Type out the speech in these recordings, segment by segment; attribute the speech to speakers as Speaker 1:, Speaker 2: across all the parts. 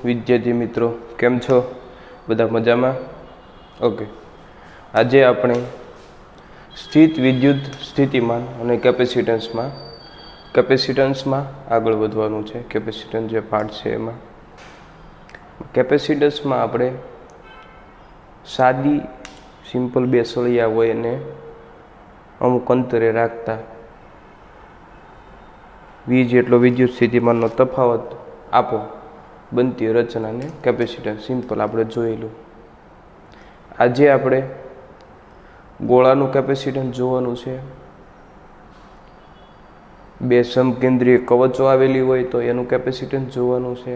Speaker 1: વિદ્યાર્થી મિત્રો, કેમ છો? બધા મજામાં? ઓકે. આજે આપણે સ્થિત વિદ્યુત સ્થિતિમાન અને કેપેસિટન્સમાં આગળ વધવાનું છે. કેપેસિટન્સ જે પાર્ટ છે એમાં કેપેસિટન્સમાં આપણે સાદી સિમ્પલ બે સળિયા હોય એને અમુક અંતરે રાખતા વી જેટલો વિદ્યુત સ્થિતિમાનનો તફાવત આપો બનતી રચનાને કેપેસિટન્સ સિમ્પલ આપણે જોયેલું. આજે આપણે ગોળાનું કેપેસિટન્સ જોવાનું છે. બે સમકેન્દ્રીય કવચો આવેલી હોય તો એનું કેપેસિટન્સ જોવાનું છે.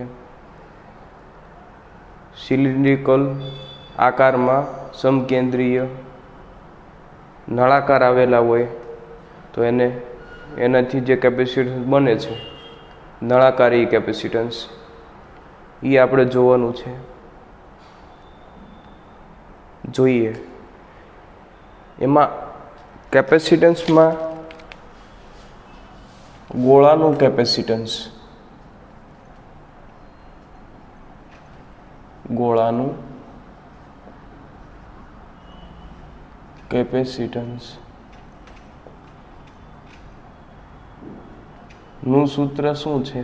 Speaker 1: સિલિન્ડ્રિકલ આકારમાં સમકેન્દ્રીય નળાકાર આવેલા હોય તો એનાથી જે કેપેસિટન્સ બને છે નળાકારી કેપેસિટન્સ એ આપણે જોવાનું છે. જોઈએ એમાં કેપેસિટન્સમાં ગોળાનું કેપેસિટન્સ નું સૂત્ર શું છે?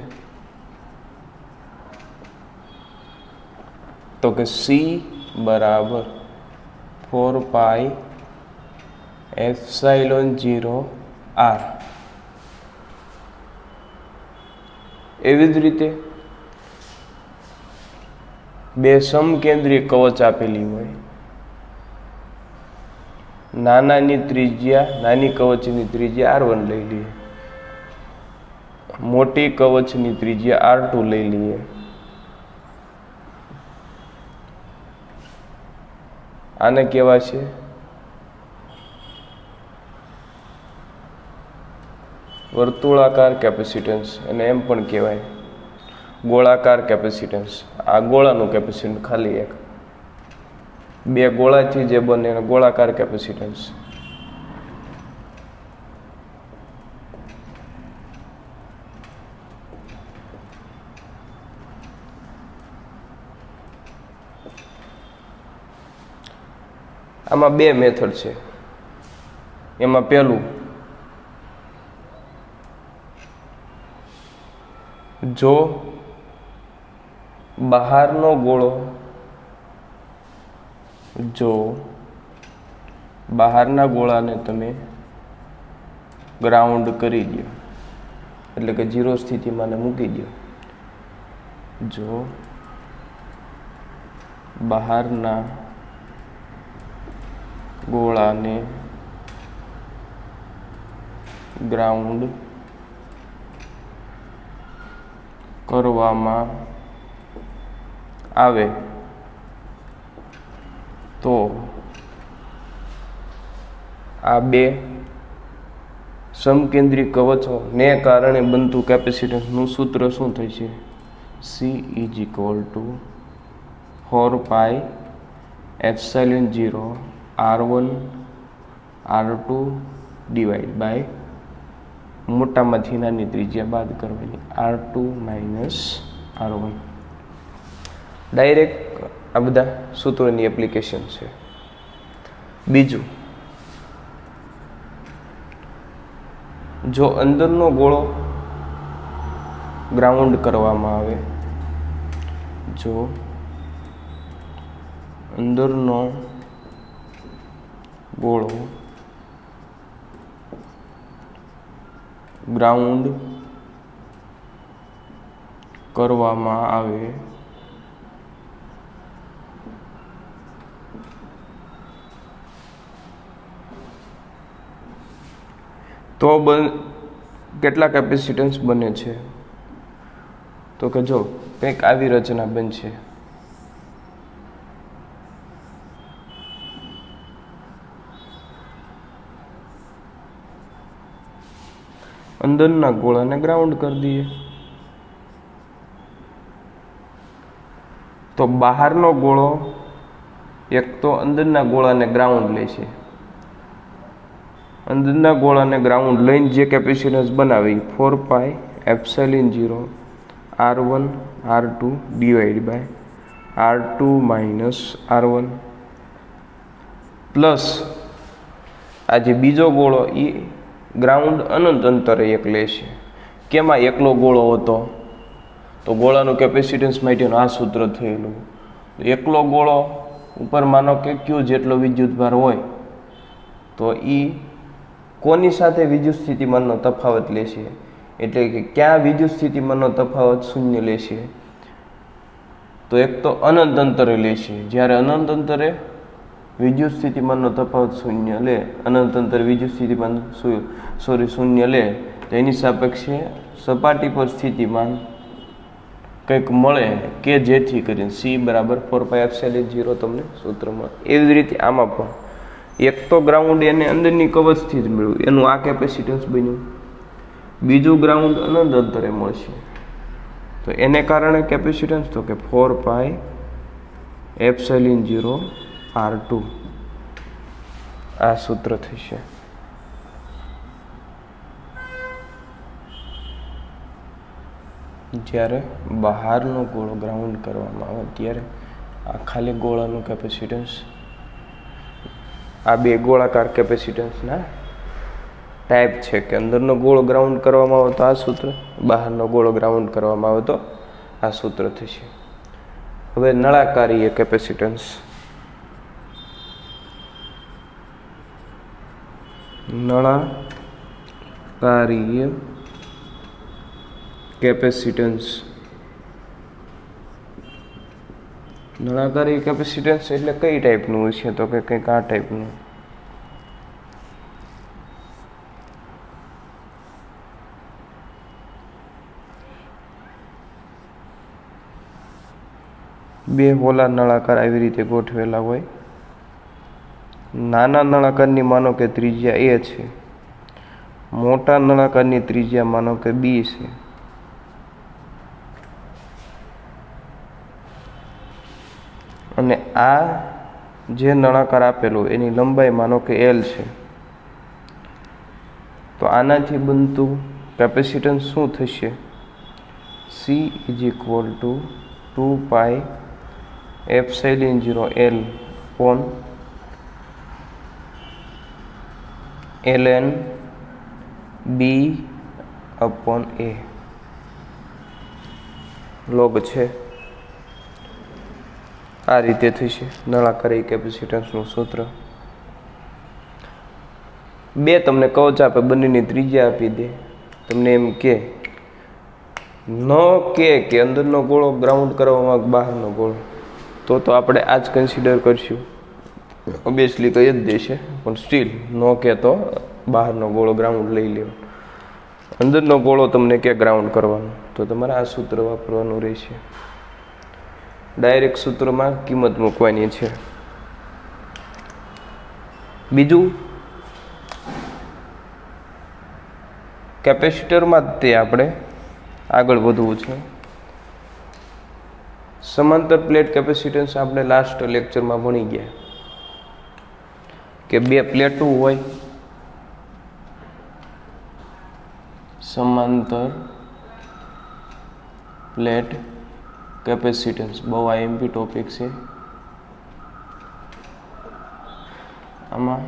Speaker 1: તો કે C બરાબર 4πε0r. એવી જ રીતે બે સમકેન્દ્રીય કવચ આપેલી હોય, નાની કવચની ત્રિજ્યા R1 લઈ લઈએ, મોટી કવચની ત્રિજ્યા R2 લઈ લઈએ. આને કહેવાય છે વર્તુળાકાર કેપેસિટન્સ, અને એમ પણ કહેવાય ગોળાકાર કેપેસિટન્સ. આ ગોળાનું કેપેસિટન્સ ખાલી એક બે ગોળાથી જે બને એને ગોળાકાર કેપેસિટન્સ. આમાં બે મેથડ છે. એમાં પહેલું, જો બહારના ગોળાને તમે ગ્રાઉન્ડ કરી દો, એટલે કે 0 સ્થિતિમાં મૂકી દો. જો બહારના ગોળાને ગ્રાઉન્ડ કરવામાં આવે તો આ બે સમકેન્દ્રી કવચોને કારણે બનતું કેપેસિટન્સનું સૂત્ર શું થશે? C = 4πε0 R1 R2 / મોટામાંથી નાની ત્રિજ્યા બાદ કરવાની, R2 - R1. ડાયરેક્ટ આ બધા સૂત્રોની એપ્લિકેશન છે. બીજું, જો અંદરનો ગોળો ગ્રાઉન્ડ કરવામાં આવે, જો અંદરનો ગોળો ગ્રાઉન્ડ કરવામાં આવે તો કેટલા કેપેસિટન્સ બને છે? તો કે જો કંઈક આવી રચના બનશે. અંદરના ગોળાને ગ્રાઉન્ડ કરી દઈએ તો બહારનો ગોળો એક તો અંદરના ગોળાને ગ્રાઉન્ડ લે છે, અંદરના ગોળાને ગ્રાઉન્ડ લઈને જે કેપેસિટન્સ બનાવી 4πε0 R1 R2 divide by R2 minus R1 plus આ જે બીજો ગોળો એ ગ્રાઉન્ડ અનંત અંતરે એક લેશે. કેમાં એકલો ગોળો હતો તો ગોળાનું કેપેસિટન્સ માટેનું આ સૂત્ર થયેલું. એકલો ગોળો ઉપર માનો કે ક્યુ જેટલો વિદ્યુતભાર હોય તો એ કોની સાથે વિદ્યુત સ્થિતિમાનનો તફાવત લેશે, એટલે કે ક્યાં વિદ્યુત સ્થિતિમાનનો તફાવત શૂન્ય લેશે, તો એક તો અનંત અંતરે લેશે. જ્યારે અનંત અંતરે વિદ્યુત સ્થિતિમાનનો તફાવત શૂન્ય લે, અનંત અંતરે વિદ્યુત સ્થિતિમાન શૂન્ય લે તો એની સાપેક્ષે સપાટી પર સ્થિતિમાન કંઈક મળે કે જેથી કરીને C બરાબર 4πε0 તમને સૂત્ર મળે. એવી જ રીતે આમાં પણ એક તો ગ્રાઉન્ડ એને અંદરની કવચથી જ મળ્યું, એનું આ કેપેસિટન્સ બન્યું. બીજું ગ્રાઉન્ડ અનંત અંતરે મળશે તો એને કારણે કેપેસિટન્સ તો કે 4πε0 R2 આ સૂત્ર થશે. જ્યારે બહારનો ગોળો ગ્રાઉન્ડ કરવામાં આવે ત્યારે આ ખાલી ગોળાનું કેપેસિટન્સ, આ બે ગોળાકાર કેપેસિટન્સના ટાઈપ છે કે અંદરનો ગોળો ગ્રાઉન્ડ કરવામાં આવે તો આ સૂત્ર, બહારનો ગોળો ગ્રાઉન્ડ કરવામાં આવે તો આ સૂત્ર થશે. હવે નળાકારીય કેપેસિટન્સ, નળાકારીય કેપેસિટન્સ, નળાકારીય કેપેસિટન્સ એટલે કઈ ટાઈપનું છે તો કે કંઈક આ ટાઈપનું. બે હોલા નળાકાર આવી રીતે ગોઠવેલા હોય. નાના નળાકારની માનો કે ત્રિજ્યા A છે, મોટા નળાકારની ત્રિજ્યા માનો કે B છે. અને આ જે નળાકાર આપેલું એની લંબાઈ માનો કે L છે. તો આનાથી બનતું કેપેસિટન્સ શું થશે? C = 2πε0L upon ln B/A log છે. આ રીતે થશે નળાકારી કેપેસિટન્સનું સૂત્ર. બે તમને કવચ આપે, બંનેની ત્રિજ્યા આપી દે, તમને એમ કે ન કે અંદરનો ગોળો ગ્રાઉન્ડ કરવામાં બહારનો ગોળો, તો આપણે આ જ કન્સિડર કરશું. ઓબ્વિયસલી કહી જ દેશે, પણ સ્ટીલ ન કે તો બહારનો ગોળો ગ્રાઉન્ડ લઈ લેવો. અંદરનો ગોળો તમને કે ગ્રાઉન્ડ કરવાનો તો તમારે આ સૂત્ર વાપરવાનું રહેશે. ડાયરેક્ટ સૂત્રમાં કિંમત મૂકવાની છે. બીજું કેપેસિટરમાં જ તે આપણે આગળ વધવું છે. સમાંતર પ્લેટ કેપેસિટન્સ આપણે લાસ્ટ લેક્ચરમાં ભણી ગયા કે બે પ્લેટો હોય, સમાંતર પ્લેટ કેપેસિટન્સ બહુ આઈએમપી ટોપિક છે. આમાં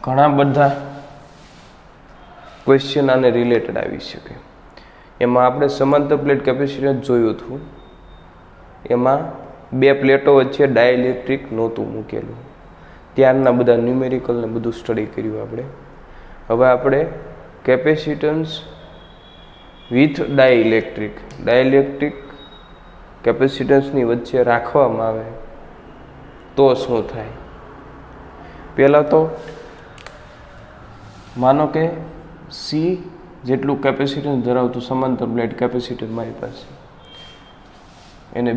Speaker 1: ઘણા બધા ક્વેશ્ચન આને રિલેટેડ આવી શકે. એમાં આપણે સમાંતર પ્લેટ કેપેસિટન્સ જોયું હતું, એમાં બે પ્લેટો વચ્ચે ડાયઇલેક્ટ્રિક નહોતું મૂકેલું. ત્યારના બધા ન્યુમેરિકલ ને બધું સ્ટડી કર્યું આપણે. હવે આપણે કેપેસિટન્સ વિથ ડાયઇલેક્ટ્રિક કેપેસિટન્સની વચ્ચે રાખવામાં આવે તો શું થાય. પહેલાં તો માનો કે C જેટલું કેપેસિટન્સ ધરાવતું સમાંતર પ્લેટ કેપેસિટર મારી પાસે, એને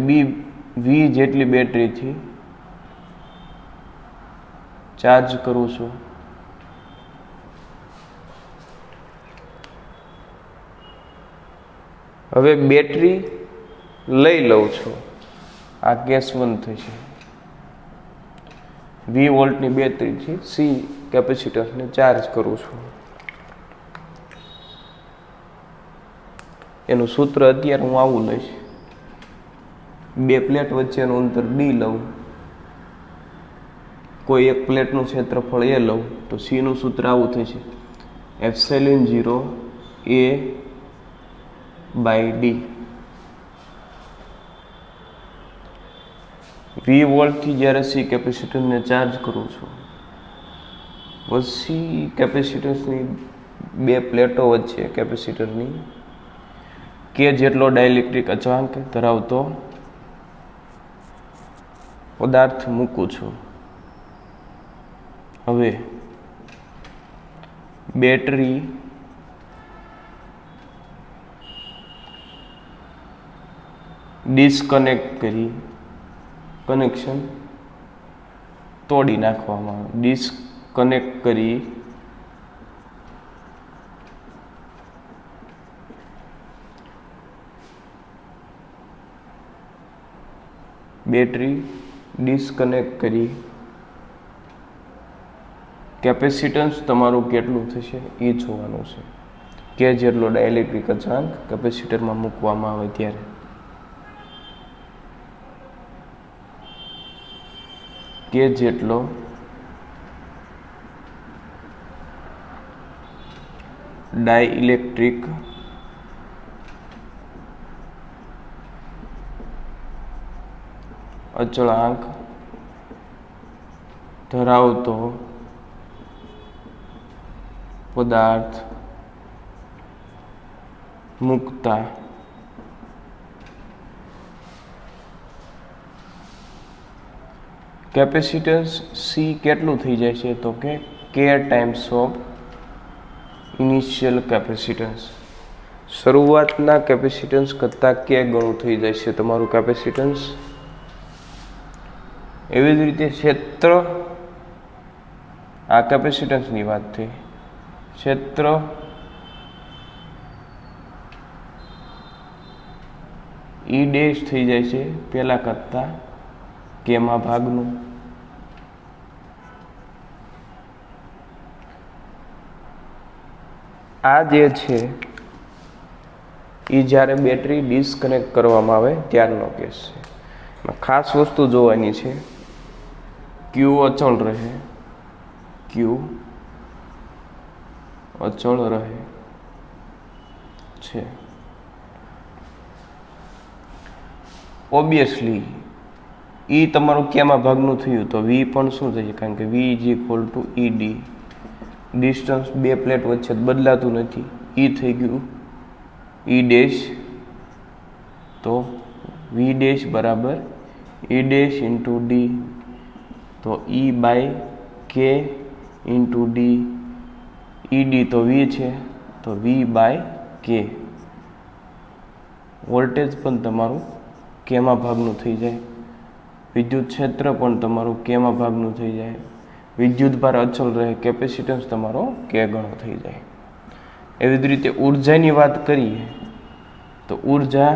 Speaker 1: V જેટલી બેટરીથી ચાર્જ કરું છું. હવે બેટરી લઈ લઉં છું, આ કેસ 1 થશે. V વોલ્ટની બેટરીથી C કેપેસિટરને ચાર્જ કરું છું. એનું સૂત્ર અત્યારે હું આવું લઈશ, બે પ્લેટ વચ્ચેનું અંતર ડી લઉં, કોઈ એક પ્લેટનું ક્ષેત્રફળ એ લઉં તો સીનું સૂત્ર આવું થશે, એપ્સિલોન 0 A બાય ડી. વી વોલ્ટથી જ્યારે સી કેપેસિટરને ચાર્જ કરું છું, પછી કેપેસિટન્સની બે પ્લેટો વચ્ચે કેપેસિટરની કે જેટલો ડાઇલેક્ટ્રિક અચળાંક ધરાવતો પદાર્થ મૂકું છું. હવે બેટરી ડિસ્કનેક્ટ કરી કનેક્શન તોડી નાખવામાં આવે, ડિસ્કનેક્ટ કરી બેટરી ડિસ્કનેક્ટ કરી કેપેસિટન્સ તમારું કેટલું થશે એ જોવાનું છે, કે જેટલો ડાઇલેક્ટ્રિક અચળાંક કેપેસિટરમાં મૂકવામાં આવે ત્યારે. કે જેટલો ડાઇલેક્ટ્રિક અચળાંક ધરાવતો પદાર્થ મૂકતા કેપેસિટન્સ સી કેટલું થઈ જાય છે, તો કે ટાઈમ્સ ઓફ ઇનિશિયલ કેપેસિટન્સ. શરૂઆતના કેપેસિટન્સ કરતાં કે ગણું થઈ જાય છે તમારું કેપેસિટન્સ. એવી જ રીતે ક્ષેત્ર, આ કેપેસિટન્સની વાત થઈ, ક્ષેત્ર ઈ ડેશ થઈ જાય છે પહેલા કરતા કેમાં ભાગનું. આ જે છે એ જ્યારે બેટરી ડિસ્કનેક્ટ કરવામાં આવે ત્યારનો કેસ છે. ખાસ વસ્તુ જોવાની છે, ક્યુ અચળ રહે, ક્યુ અચળ રહે છે. ઓબ્વિયસલી ઈ તમારું કેમાં ભાગનું થયું તો વી પણ શું થશે, કારણ કે V is equal to E D. Distance બે પ્લેટ વચ્ચે બદલાતું નથી, ઈ થઈ ગયું ઈ ડેશ, તો વી ડેશ બરાબર ઈ ડેશ ઇન્ટુ ડી, તો ઈ by k into D. E D તો વી છે તો વી બાય કે. વોલ્ટેજ પણ તમારું કેમાં ભાગનું થઈ જાય, વિદ્યુત ક્ષેત્ર પણ તમારું કેમાં ભાગનું થઈ જાય, વિદ્યુત ભાર અચળ રહે, કેપેસિટન્સ તમારો કે ગણો થઈ જાય. એવી જ રીતે ઉર્જાની વાત કરીએ તો ઉર્જા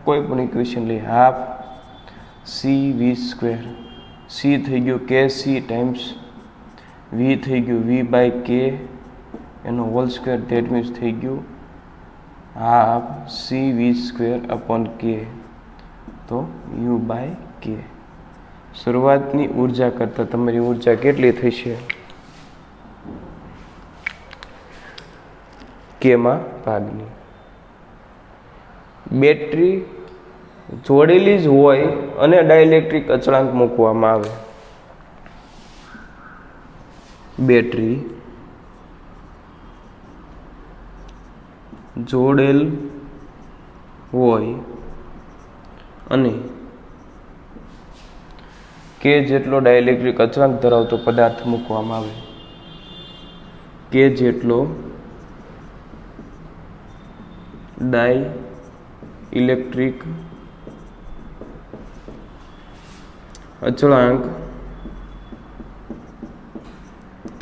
Speaker 1: કોઈ પણ ઇક્વેશન લઈ, half C V square, C થઈ ગયું કે સી ટાઈમ્સ વી થઈ ગયું વી બાય કે એનો હોલ સ્ક્વેર, ધેટ મીન્સ થઈ ગયું half C V square upon k, તો યુ બાય કે. શરૂઆતની ઉર્જા કરતાં તમારી ઉર્જા કેટલી થશે, કેમાં ભાગની. બેટરી જોડેલી જ હોય અને ડાઇલેક્ટ્રિક અચળાંક મૂકવામાં આવે, બેટરી જોડેલ હોય અને કે જેટલો ડાઇલેક્ટ્રિક અચળાંક ધરાવતો પદાર્થ મૂકવામાં આવે, કે જેટલો ડાઇલેક્ટ્રિક અચળાંક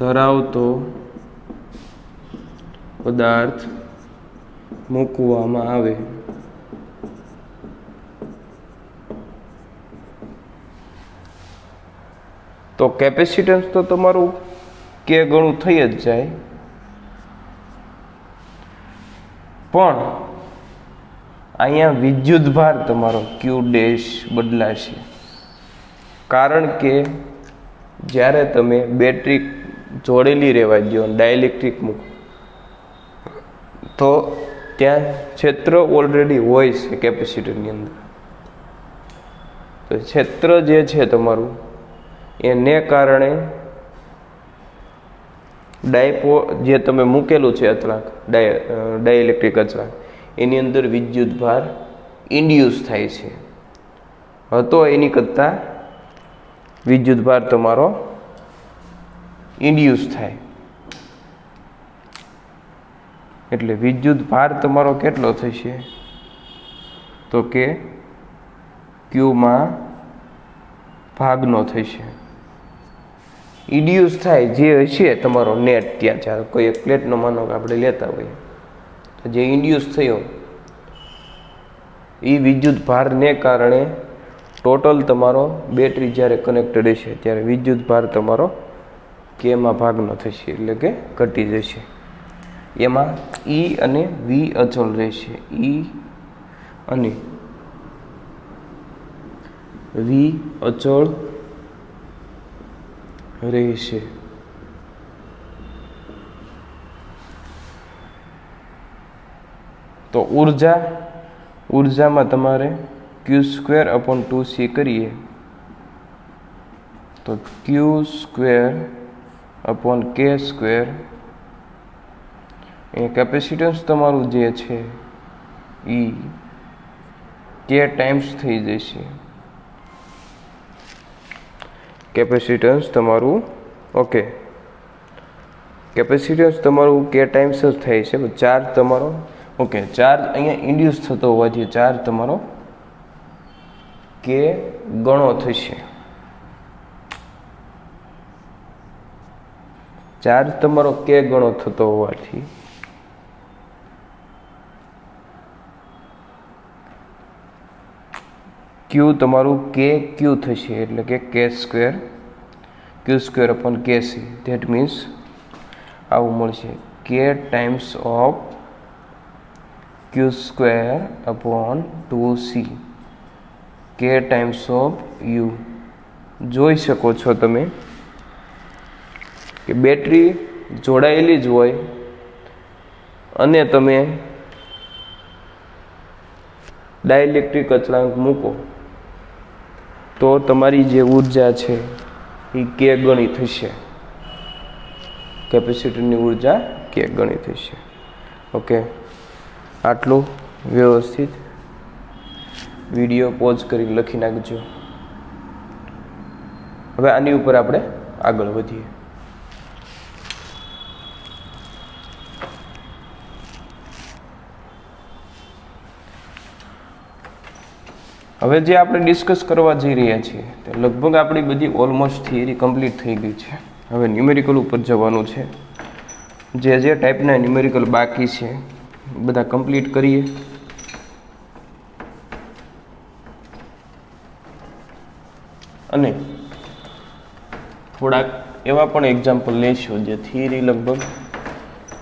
Speaker 1: ધરાવતો પદાર્થ મૂકવામાં આવે, તો કેપેસિટન્સ તો તમારું કે ગણું થઈ જ જાય, પણ અહીંયા વિદ્યુતભાર તમારો ક્યુ ડેશ બદલાશે, કારણ કે જ્યારે તમે બેટરી જોડેલી રહેવા દો, ડાયલેક્ટ્રિક મૂકો, તો ત્યાં ક્ષેત્ર ઓલરેડી હોય છે કેપેસિટરની અંદર. તો ક્ષેત્ર જે છે તમારું એને કારણે જે તમે મૂકેલું છે અચળાંક, ડાયલેક્ટ્રિક અચળાંક, એની અંદર વિદ્યુતભાર ઇન્ડ્યુસ થાય છે. હતો એની કરતાં વિદ્યુતભાર તમારો ઇન્ડ્યુસ થાય. એટલે વિદ્યુતભાર તમારો કેટલો થશે? તો કે ક્યુમાં ભાગનો થશે. ઇન્ડ્યુસ થાય જે હશે તમારો નેટ, ત્યાં ચાલો કોઈ એક પ્લેટનો માનો કે આપણે લેતા હોઈએ, તો જે ઇન્ડ્યુસ થયો એ વિદ્યુતભારને કારણે ટોટલ તમારો બેટરી જ્યારે કનેક્ટેડ હશે ત્યારે વિદ્યુતભાર તમારો કેમાં ભાગનો થશે, એટલે કે ઘટી જશે. એમાં ઈ અને વી અચળ રહેશે. ઈ અને વી અચળ રહેશે. તો ઉર્જામાં તમારે Q²/2C કરીએ તો Q²/K², એ કેપેસિટન્સ તમારું જે છે એ K ટાઈમ્સ થઈ જશે. કેપેસિટન્સ તમારું કેપેસિટન્સ તમારું K ટાઈમ્સ જ થાય છે. ચાર્જ તમારો ચાર્જ અહીંયા ઇન્ડ્યુસ થતો હોવાથી ચાર્જ તમારો K ગણો થશે. ચાર્જ તમારો K ગણો થતો હોવાથી Q તમારું KQ થશે, એટલે કે Q²/KC. ધેટ મીન્સ આવું મળશે K times of Q²/2C, K times of U. જોઈ શકો છો તમે કે બેટરી જોડાયેલી જ હોય અને તમે ડાયલેક્ટ્રિક અચળાંક મૂકો તો તમારી જે ઉર્જા છે એ K ગણી થશે. કેપેસિટરની ઉર્જા K ગણી થશે. આટલું વ્યવસ્થિત વિડીયો પોઝ કરી લખી નાખજો. હવે આની ઉપર આપણે આગળ વધીએ. હવે જે આપણે ડિસ્કસ કરવા જઈ રહ્યા છીએ તે લગભગ આપણી બધી ઓલમોસ્ટ થિયરી કમ્પ્લીટ થઈ ગઈ છે. હવે ન્યુમેરિકલ ઉપર જવાનું છે. જે ટાઈપના ન્યુમેરિકલ બાકી છે બધા કમ્પ્લીટ કરીએ. અને થોડાક એવા પણ એક્ઝામ્પલ લેશો જે થિયરી લગભગ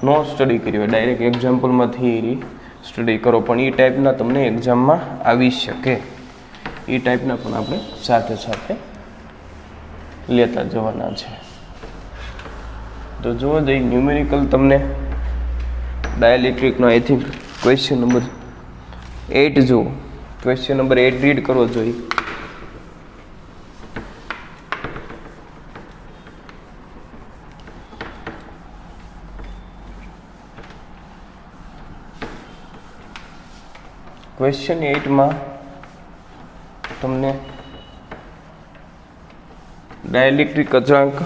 Speaker 1: નો સ્ટડી કરી હોય, ડાયરેક્ટ એક્ઝામ્પલમાં થિયરી સ્ટડી કરો પણ એ ટાઈપના તમને એક્ઝામમાં આવી શકે. એ ટાઈપના પણ આપણે સાથે સાથે લેતા જવાના છે. તો જુઓ જઈ ન્યુમેરિકલ તમને ડાયલેક્ટ્રિકનો આઈ થિંક ક્વેશ્ચન નંબર 8 જુઓ. ક્વેશ્ચન નંબર 8 રીડ કરવો જોઈએ. ક્વેશ્ચન 8માં તમને ડાયલેક્ટ્રિક અચળાંક,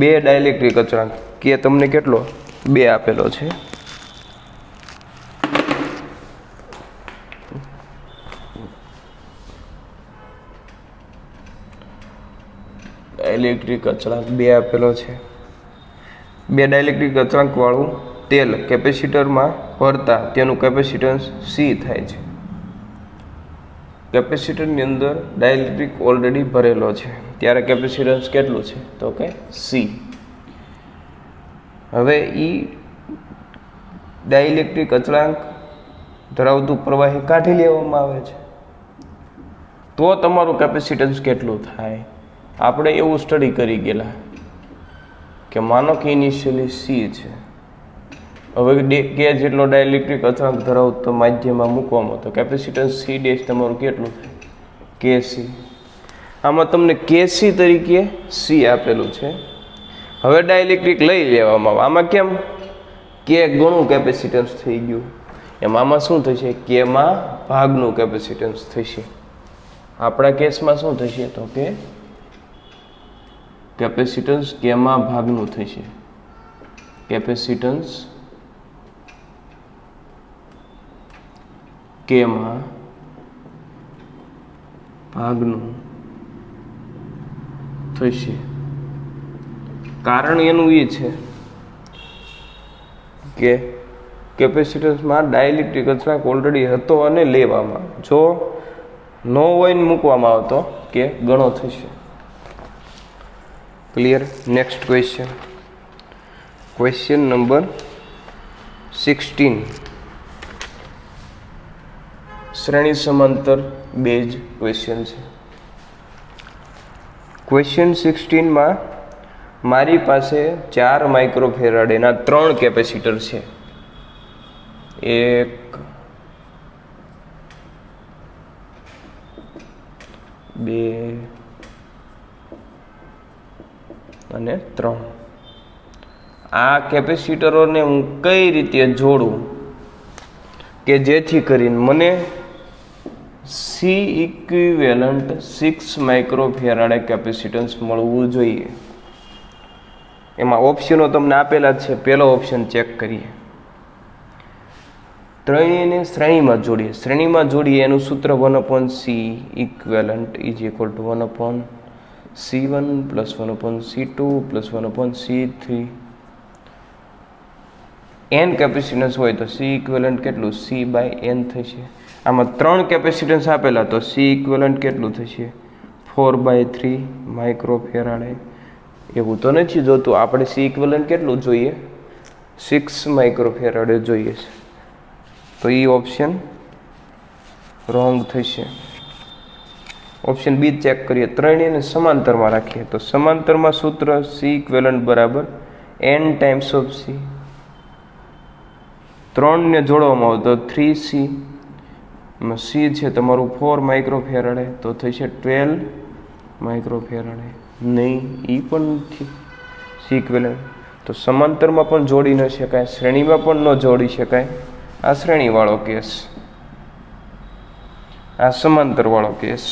Speaker 1: બે ડાયલેક્ટ્રિક અચળાંક કે તમને કેટલો 2 આપેલો છે. ડાયલેક્ટ્રિક અચળાંક 2 આપેલો છે. 2 ડાયલેક્ટ્રિક અચળાંક વાળું તેલ કેપેસિટરમાં ભરતા તેનું કેપેસિટન્સ C થાય છે. કેપેસિટરની અંદર ડાયલેક્ટ્રિક ઓલરેડી ભરેલો છે ત્યારે કેપેસિટન્સ કેટલું છે તો કે C. હવે એ ડાઇલેક્ટ્રિક અચળાંક ધરાવતું પ્રવાહી કાઢી લેવામાં આવે છે તો તમારું કેપેસિટન્સ કેટલું થાય. આપણે એવું સ્ટડી કરી ગયેલા કે માનો કે ઇનિશિયલી સી છે, હવે કે જેટલો ડાઇલેક્ટ્રિક અચળાંક ધરાવતો માધ્યમમાં મૂકવામાં તો કેપેસિટન્સ સી ડેશ તમારું કેટલું થાય કે સી. આમાં તમને કેસી તરીકે સી આપેલું છે. હવે ડાઇલેક્ટ્રિક લઈ લેવામાં આવે. આમાં કેમ કે ગણું કેપેસિટન્સ થઈ ગયું, એમ આમાં શું થશે કેમાં ભાગનું કેપેસિટન્સ થશે. આપણા કેસમાં શું થશે તો કે કેપેસિટન્સ કેમાં ભાગનું થશે. કેપેસિટન્સ કેમાં ભાગનું થશે. કારણ એનું એ છે કે કેપેસિટન્સમાં ડાઇલેક્ટ્રિક અચળાંક ઓલરેડી હતો અને લેવામાં, જો ન હોય ને મૂકવામાં આવતો કે ગણો થશે. Clear. Next question, question number 16. શ્રેણી સમાંતર બેઝ ક્વેશ્ચન છે. ક્વેશ્ચન 16માં મારી પાસે 4 માઇક્રોફેરાડેના 3 કેપેસિટર છે. 1 2 અને 3. આ કેપેસિટરોને હું કઈ રીતે જોડું કે જેથી કરીને મને સી ઇક્વિવેલન્ટ 6 માઇક્રોફેરાડે કેપેસિટન્સ મળવું જોઈએ. એમાં ઓપ્શનો તમને આપેલા જ છે. પહેલો ઓપ્શન ચેક કરીએ. ત્રણેયને શ્રેણીમાં જોડીએ. શ્રેણીમાં જોડીએ એનું સૂત્ર 1/c equivalent is equal two 1/c1 plus 1/c2 plus 1/c3. n capacitance હોય તો c ઇક્વેલન્ટ કેટલું c/n થશે. આમાં 3 કેપેસિટન્સ આપેલા તો c ઇક્વેલન્ટ કેટલું થશે 4/3 માઇક્રોફેરાડે. એવું તો નથી જોતું, આપણે c ઇક્વેલન્ટ કેટલું જોઈએ 6 માઇક્રોફેરાડે જોઈએ છે. તો એ ઓપ્શન રોંગ થશે. ઓપ્શન બી ચેક કરીએ. ત્રણેયને સમાંતરમાં રાખીએ તો સમાંતરમાં સૂત્ર c ઇક્વેલન્ટ બરાબર n ટાઈમ્સ ઓફ c. 3 ને જોડવામાં આવે તો 3c. c છે તમારું 4 માઇક્રોફેરાડે તો થશે 12 માઇક્રોફેરાડે. નહીં, એ પણ નથી c ઇક્વેલન્ટ. તો સમાંતરમાં પણ જોડી ન શકાય, શ્રેણીમાં પણ ન જોડી શકાય. આ શ્રેણીવાળો કેસ, આ સમાંતરવાળો કેસ.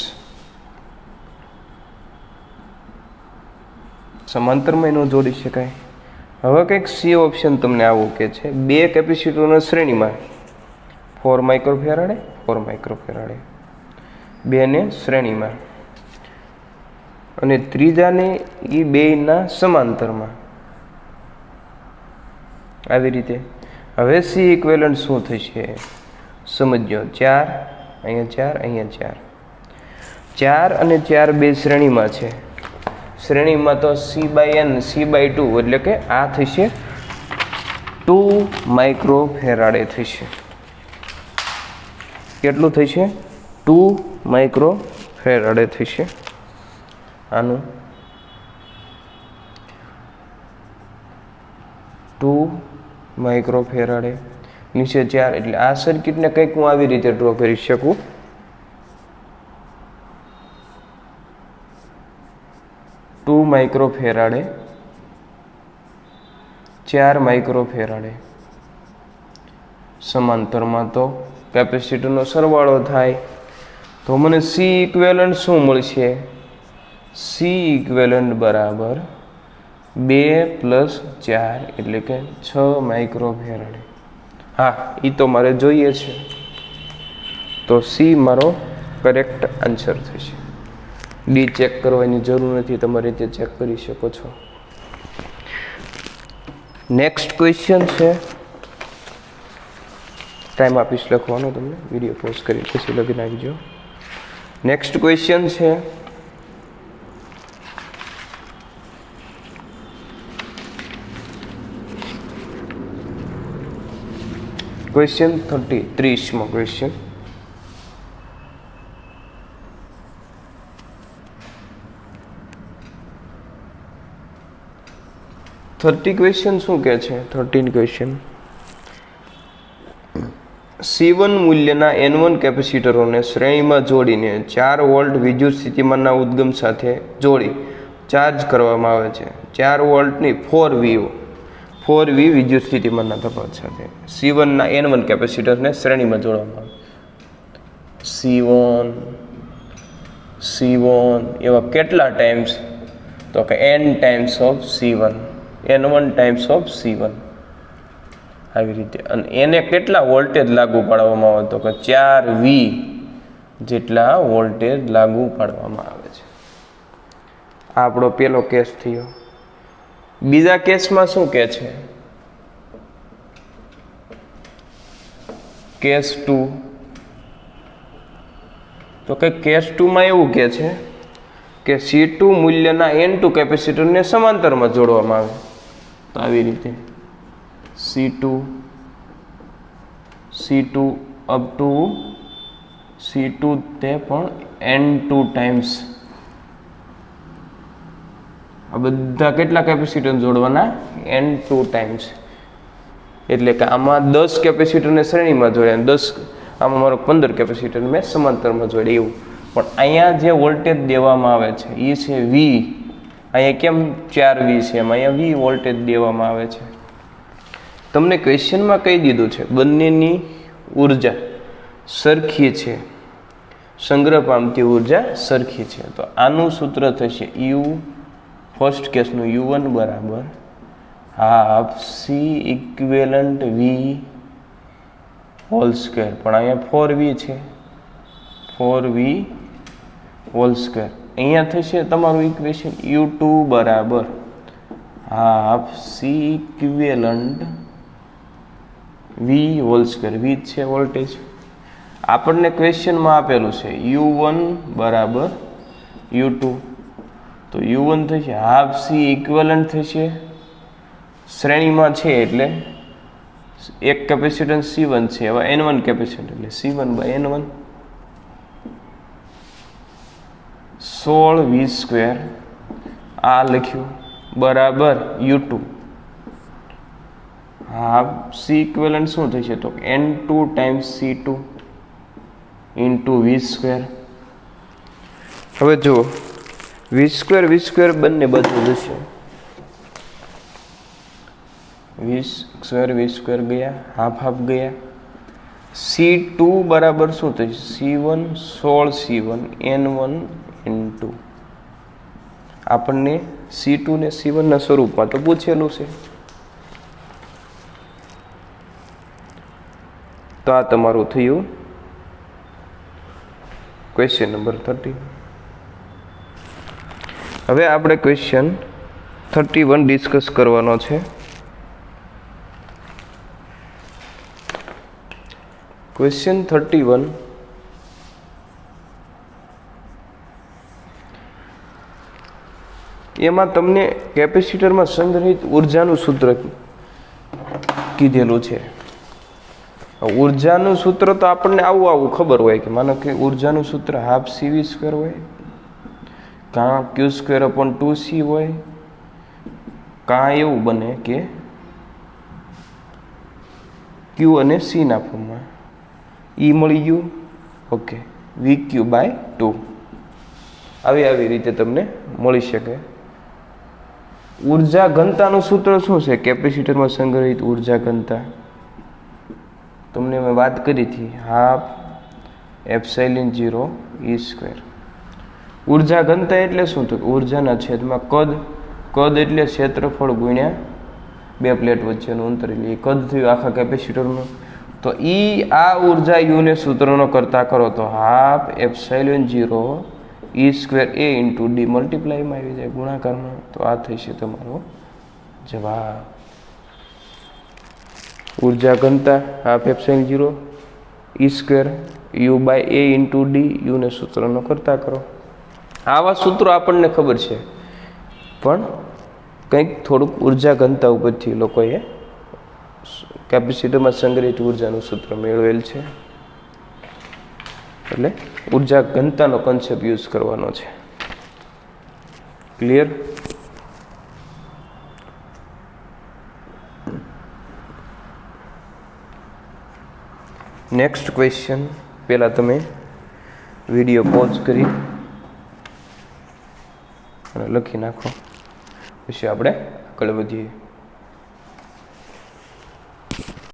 Speaker 1: સમાંતરમાં ન જોડી શકાય. હવે કંઈક સી ઓપ્શન તમને આવું કે છે 2 કેપેસિટરના શ્રેણીમાં 4 માઇક્રોફેરાડે 4 માઇક્રોફેરાડે 2 ને શ્રેણીમાં અને ત્રીજાને એ બેયના સમાંતરમાં. આવી રીતે. હવે સી ઇક્વેલન્ટ શું થશે સમજો. 4 અહીંયા 4 અહીંયા 4. 4 અને 4 બે શ્રેણીમાં છે. શ્રેણીમાં તો c/n c/2 એટલે કે આ થશે 2 માઇક્રોફેરાડે થશે. કેટલું થશે 2 માઇક્રોફેરાડે થશે. આનું 2 માઇક્રોફેરાડે નીચે 4 એટલે આ સર્કિટને કંઈક હું આવી રીતે ડ્રો કરી શકું. ટુ માઇક્રોફેરાડે 4 માઇક્રોફેરાડે. સમાંતરમાં તો કેપેસિટરનો સરવાળો થાય તો મને સી ઇક્વેલન્ટ શું મળશે સી ઇક્વેલન્ટ બરાબર 2 + 4 એટલે કે 6 માઇક્રોફેરાડે. હા, એ તો મારે જોઈએ છે. તો સી મારો કરેક્ટ આન્સર થશે. ડી ચેક કરવાની જરૂર નથી, તમારે રીતે ચેક કરી શકો છો. નેક્સ્ટ ક્વેશ્ચન છે. ટાઈમ આપીશ લખવાનો તમને, વિડીયો પોઝ કરી પછી લખી નાખજો. નેક્સ્ટ ક્વેશ્ચન છે ક્વેશ્ચન 30 ક્વેશ્ચન, ક્વેશ્ચન શું કહે છે? 13 ક્વેશ્ચન, C1 મૂલ્યના N1 કેપેસિટરોને શ્રેણીમાં જોડીને 4 વોલ્ટ વિદ્યુત સ્થિતિમાનના ઉદ્ગમ સાથે જોડી ચાર્જ કરવામાં આવે છે. 4 વોલ્ટની 4V વિદ્યુત સ્થિતિમાનના તફાવત સાથે C1 ના N1 કેપેસિટરને શ્રેણીમાં જોડવામાં આવે. C1 એવા કેટલા ટાઈમ્સ? તો કે N times of C1, N1 times of C1, આવી રીતે. અને એને કેટલા વોલ્ટેજ લાગુ પાડવામાં આવે? તો કે 4V જેટલા વોલ્ટેજ લાગુ પાડવામાં આવે છે. આ આપણો પહેલો કેસ થયો. બીજા કેસમાં શું કહે છે? કેસ 2. તો કે કેસ 2માં એવું કહે છે કે C2 મૂલ્યના N2 કેપેસિટરને સમાંતરમાં જોડવામાં આવે. તો આવી રીતે C2 અપ ટુ C2 તે પણ N2 ટાઈમ્સ. આ બધા કેટલા કેપેસિટર જોડવાના? N2 times. એટલે કે આમાં 10 કેપેસિટરને શ્રેણીમાં જોડ્યા, 10 આમાં મારો 15 કેપેસિટર મેં સમાંતરમાં જોડે એવું. પણ અહીંયા જે વોલ્ટેજ દેવામાં આવે છે એ છે V. અહીંયા કેમ 4V છે? એમાં અહીંયા V વોલ્ટેજ દેવામાં આવે છે. તમને ક્વેશ્ચનમાં કહી દીધું છે બંનેની ઉર્જા સરખી છે, સંગ્રહ પામતી ઉર્જા સરખી છે. તો આનું સૂત્ર થશે U, ફર્સ્ટ કેસનું U1 બરાબર half C equivalent V whole square. પણ અહીંયા 4V છે, 4V હોલ સ્ક્વેર. અહીંયા થશે તમારું ઇક્વેશન U2 બરાબર half C equivalent V whole square. V છે વોલ્ટેજ. આપણને ક્વેશ્ચનમાં આપેલું છે U1 બરાબર U2. તો U1 થશે હાફ C ઇક્વેલન્ટ થશે, શ્રેણીમાં છે એટલે એક કેપેસિટન્સ C1 છે, એવા N1 કેપેસિટર એટલે C1/N1 16V સ્ક્વેર આ લખ્યું બરાબર U2 હાફ C ઇક્વેલન્ટ શું થશે? તો N2 times C2 into V square. હવે જુઓ V સ્ક્વેર બંને બાજુ જશે. V સ્ક્વેર ગયા, હાફ ગયા. C2 બરાબર શું થશે? C1 16C1 N1 ઇન્ટુ આપણને C2 ને C1 ના સ્વરૂપમાં તો પૂછેલું છે. તો આ તમારું થયું ક્વેશ્ચન નંબર 30. હવે આપણે ક્વેશ્ચન 31 ડિસ્કસ કરવાનો છે. ક્વેશ્ચન 31 એમાં તમને કેપેસિટરમાં સંગ્રહિત ઉર્જાનું સૂત્ર કીધેલું છે. ઉર્જાનું સૂત્ર તો આપણને આવું ખબર હોય કે માનો કે ઉર્જાનું સૂત્ર હાફ CV સ્ક્વેર હોય, કાં Q²/2C હોય, કાં એવું બને કે Q અને C ના ફોર્મમાં. E મળી ગયું. ઓકે, VQ/2 આવી રીતે તમને મળી શકે. ઉર્જા ઘનતાનું સૂત્ર શું છે? કેપેસિટરમાં સંગ્રહિત ઉર્જા ઘનતા તમને મેં વાત કરી હતી, હાફ ε0E². ઉર્જા ઘનતા એટલે શું? તો ઉર્જાના છેદમાં કદ એટલે ક્ષેત્રફળ ગુણ્યા બે પ્લેટ વચ્ચેનું અંતર, એટલે એ કદ થયું આખા કેપેસિટરનું. તો આ ઉર્જા યુને સૂત્રનો કરતા કરો તો હાફ ε0E²A ઇન્ટુ D મલ્ટીપ્લાયમાં આવી જાય, ગુણાકારમાં. તો આ થશે તમારો જવાબ. ઉર્જા ઘનતા half ε0E² U/A into D, યુને સૂત્રનો કરતા કરો. આવા સૂત્રો આપણને ખબર છે, પણ કંઈક થોડુંક ઉર્જા ઘનતા ઉપરથી લોકોએ કેપેસિટરમાં સંગ્રહિત ઉર્જાનું સૂત્ર મેળવેલ છે, એટલે ઉર્જા ઘનતાનો કન્સેપ્ટ યુઝ કરવાનો છે. ક્લિયર? Next question. પહેલાં તમે વિડીયો પોઝ કરી અને લખી નાખો, પછી આપણે આગળ વધીએ.